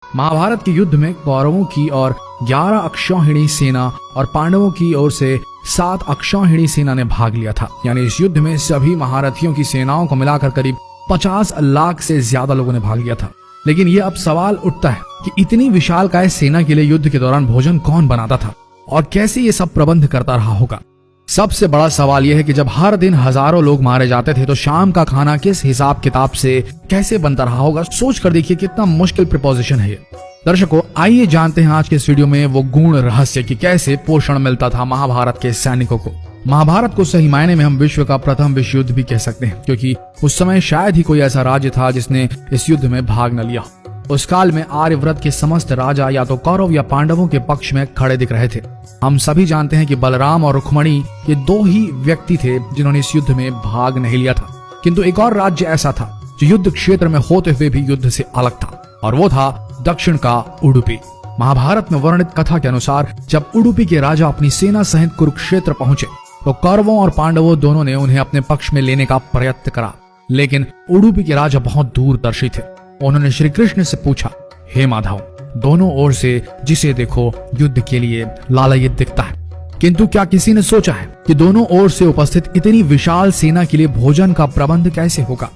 महाभारत के युद्ध में कौरवों की और 11 अक्षौहिणी सेना और पांडवों की ओर से 7 अक्षौहिणी सेना ने भाग लिया था। यानी इस युद्ध में सभी महारथियों की सेनाओं को मिलाकर करीब 50 लाख से ज्यादा लोगों ने भाग लिया था। लेकिन ये अब सवाल उठता है कि इतनी विशालकाय सेना के लिए युद्ध के दौरान भोजन कौन बनाता था और कैसे ये सब प्रबंध करता रहा होगा। सबसे बड़ा सवाल यह है कि जब हर दिन हजारों लोग मारे जाते थे तो शाम का खाना किस हिसाब किताब से कैसे बनता रहा होगा। सोच कर देखिए कितना मुश्किल प्रिपोजिशन है ये। दर्शकों, आइए जानते हैं आज के इस वीडियो में वो गूढ़ रहस्य कि कैसे पोषण मिलता था महाभारत के सैनिकों को। महाभारत को सही मायने में हम विश्व का प्रथम विश्व युद्ध भी कह सकते हैं, क्योंकि उस समय शायद ही कोई ऐसा राज्य था जिसने इस युद्ध में भाग न लिया। उस काल में आर्यव्रत के समस्त राजा या तो कौरव या पांडवों के पक्ष में खड़े दिख रहे थे। हम सभी जानते हैं कि बलराम और रुक्मणी ये 2 ही व्यक्ति थे जिन्होंने इस युद्ध में भाग नहीं लिया था। किंतु एक और राज्य ऐसा था जो युद्ध क्षेत्र में होते हुए भी युद्ध से अलग था, और वो था दक्षिण का उडुपी। महाभारत में वर्णित कथा के अनुसार जब उडुपी के राजा अपनी सेना सहित कुरुक्षेत्र पहुंचे तो कौरवों और पांडवों दोनों ने उन्हें अपने पक्ष में लेने का प्रयत्न करा। लेकिन उडुपी के राजा बहुत दूरदर्शी थे। उन्होंने श्री कृष्ण से पूछा, हे माधव, दोनों ओर से जिसे देखो युद्ध के लिए लालायित दिखता है, किंतु क्या किसी ने सोचा है कि दोनों ओर से उपस्थित इतनी विशाल सेना के लिए भोजन का प्रबंध कैसे होगा।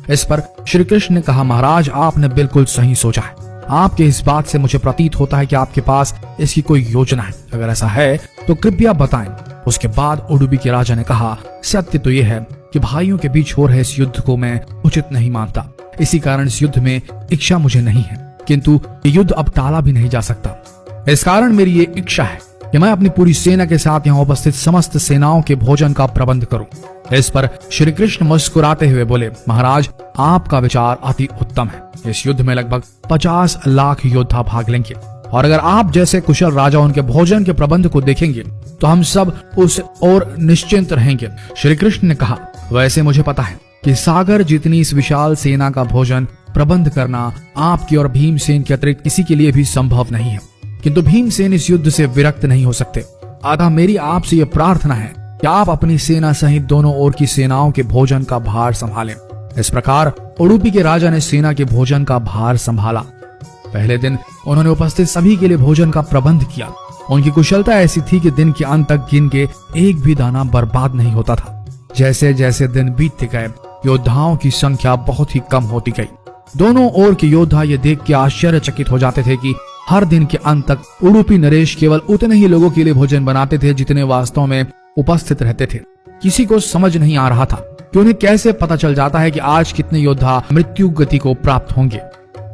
इस पर श्री कृष्ण ने कहा, महाराज, आपने बिल्कुल सही सोचा है। आपके इस बात से मुझे प्रतीत होता है कि आपके पास इसकी कोई योजना है। अगर ऐसा है तो कृपया बताएं। उसके बाद उडुपी के राजा ने कहा, सत्य तो यह है कि भाइयों के बीच हो रहे इस युद्ध को मैं उचित नहीं मानता। इसी कारण इस युद्ध में इच्छा मुझे नहीं है, किंतु ये युद्ध अब टाला भी नहीं जा सकता। इस कारण मेरी ये इच्छा है कि मैं अपनी पूरी सेना के साथ यहाँ उपस्थित समस्त सेनाओं के भोजन का प्रबंध करूं। इस पर श्री कृष्ण मुस्कुराते हुए बोले, महाराज, आपका विचार अति उत्तम है। इस युद्ध में लगभग 50 लाख योद्धा भाग लेंगे, और अगर आप जैसे कुशल राजा उनके भोजन के प्रबंध को देखेंगे तो हम सब उस ओर निश्चिंत रहेंगे। श्री कृष्ण ने कहा, वैसे मुझे पता है कि सागर जितनी इस विशाल सेना का भोजन प्रबंध करना आपकी और भीमसेन के अतिरिक्त किसी के लिए भी संभव नहीं है, किंतु भीमसेन इस युद्ध से विरक्त नहीं हो सकते। अतः मेरी आपसे यह प्रार्थना है कि आप अपनी सेना सहित दोनों ओर की सेनाओं के भोजन का भार संभालें। इस प्रकार उडुपी के राजा ने सेना के भोजन का भार संभाला। पहले दिन उन्होंने उपस्थित सभी के लिए भोजन का प्रबंध किया। उनकी कुशलता ऐसी थी कि दिन के अंत तक गिन के एक भी दाना बर्बाद नहीं होता था। जैसे जैसे दिन बीतते गए योद्धाओं की संख्या बहुत ही कम होती गई। दोनों ओर के योद्धा ये देख के आश्चर्यचकित हो जाते थे कि हर दिन के अंत तक उडुपी नरेश केवल उतने ही लोगों के लिए भोजन बनाते थे जितने वास्तव में उपस्थित रहते थे। किसी को समझ नहीं आ रहा था कि उन्हें कैसे पता चल जाता है कि आज कितने योद्धा मृत्यु गति को प्राप्त होंगे,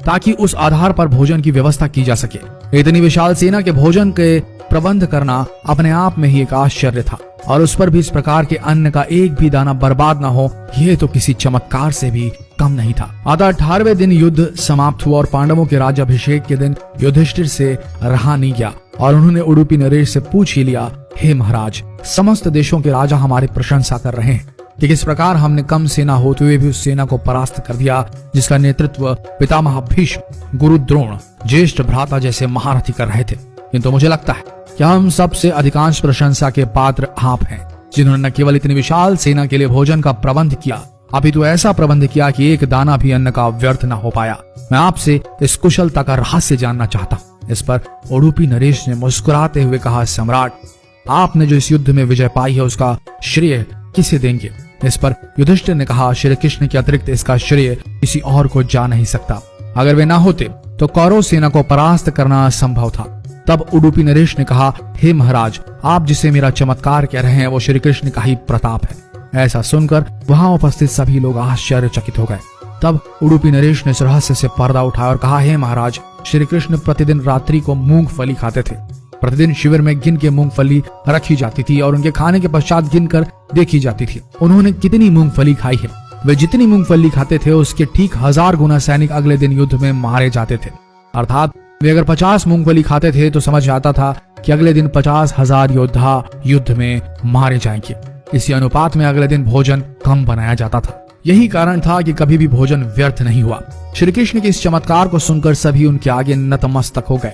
ताकि उस आधार पर भोजन की व्यवस्था की जा सके। इतनी विशाल सेना के भोजन के प्रबंध करना अपने आप में ही एक आश्चर्य था, और उस पर भी इस प्रकार के अन्न का एक भी दाना बर्बाद न हो, यह तो किसी चमत्कार से भी कम नहीं था। अतः 18वें दिन युद्ध समाप्त हुआ और पांडवों के राज्याभिषेक के दिन युधिष्ठिर से रहा नहीं गया, और उन्होंने उडुपी नरेश से पूछ ही लिया, हे महाराज, समस्त देशों के राजा हमारी प्रशंसा कर रहे हैं कि किस प्रकार हमने कम सेना होते हुए भी उस सेना को परास्त कर दिया जिसका नेतृत्व पितामह भीष्म, गुरु द्रोण, ज्येष्ठ भ्राता जैसे महारथी कर रहे थे। किंतु मुझे लगता है कि हम सबसे अधिकांश प्रशंसा के पात्र आप हैं, जिन्होंने न केवल इतनी विशाल सेना के लिए भोजन का प्रबंध किया, अपितु ऐसा प्रबंध किया कि एक दाना भी अन्न का व्यर्थ न हो पाया। मैं आपसे इस कुशलता का रहस्य जानना चाहता हूँ। इस पर उडुपी नरेश ने मुस्कुराते हुए कहा, सम्राट, आपने जो इस युद्ध में विजय पाई है उसका श्रेय किसे देंगे। इस पर युधिष्ठिर ने कहा, श्री कृष्ण के अतिरिक्त इसका श्रेय किसी और को जा नहीं सकता। अगर वे ना होते तो कौरव सेना को परास्त करना असंभव था। तब उडुपी नरेश ने कहा, हे महाराज, आप जिसे मेरा चमत्कार कह रहे हैं वो श्री कृष्ण का ही प्रताप है। ऐसा सुनकर वहां उपस्थित सभी लोग आश्चर्यचकित हो गए। तब उडुपी नरेश ने इस रहस्य से पर्दा उठाया और कहा, हे महाराज, श्री कृष्ण प्रतिदिन रात्रि को मूंगफली खाते थे। प्रतिदिन शिविर में गिन के मूंगफली रखी जाती थी और उनके खाने के पश्चात गिनकर देखी जाती थी उन्होंने कितनी मूंगफली खाई है। वे जितनी मूंगफली खाते थे उसके ठीक 1000 गुना सैनिक अगले दिन युद्ध में मारे जाते थे। अर्थात वे अगर 50 मूंगफली खाते थे तो समझ आता था कि अगले दिन 50,000 योद्धा युद्ध में मारे जाएंगे। इसी अनुपात में अगले दिन भोजन कम बनाया जाता था। यही कारण था कि कभी भी भोजन व्यर्थ नहीं हुआ। श्री कृष्ण के इस चमत्कार को सुनकर सभी उनके आगे नतमस्तक हो गए।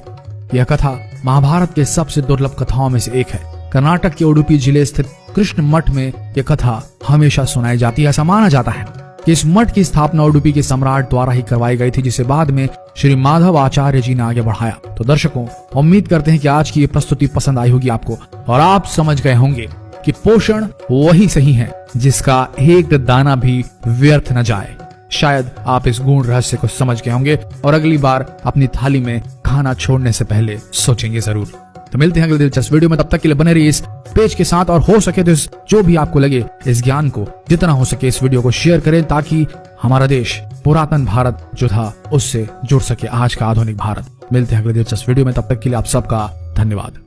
यह कथा महाभारत के सबसे दुर्लभ कथाओं में से एक है। कर्नाटक के उडुपी जिले स्थित कृष्ण मठ में यह कथा हमेशा सुनाई जाती है। ऐसा माना जाता है कि इस मठ की स्थापना उडुपी के सम्राट द्वारा ही करवाई गई थी, जिसे बाद में श्री माधव आचार्य जी ने आगे बढ़ाया। तो दर्शकों, उम्मीद करते हैं कि आज की ये प्रस्तुति पसंद आई होगी आपको और आप समझ गए होंगे कि पोषण वही सही है जिसका एक दाना भी व्यर्थ न जाए। शायद आप इस गूढ़ रहस्य को समझ गए होंगे और अगली बार अपनी थाली में खाना छोड़ने से पहले सोचेंगे जरूर। तो मिलते हैं अगले दिलचस्प वीडियो में, तब तक के लिए बने रहिए इस पेज के साथ और हो सके तो जो भी आपको लगे इस ज्ञान को जितना हो सके इस वीडियो को शेयर करें, ताकि हमारा देश पुरातन भारत जो था उससे जुड़ सके आज का आधुनिक भारत। मिलते हैं अगले दिलचस्प वीडियो में, तब तक के लिए आप सबका धन्यवाद।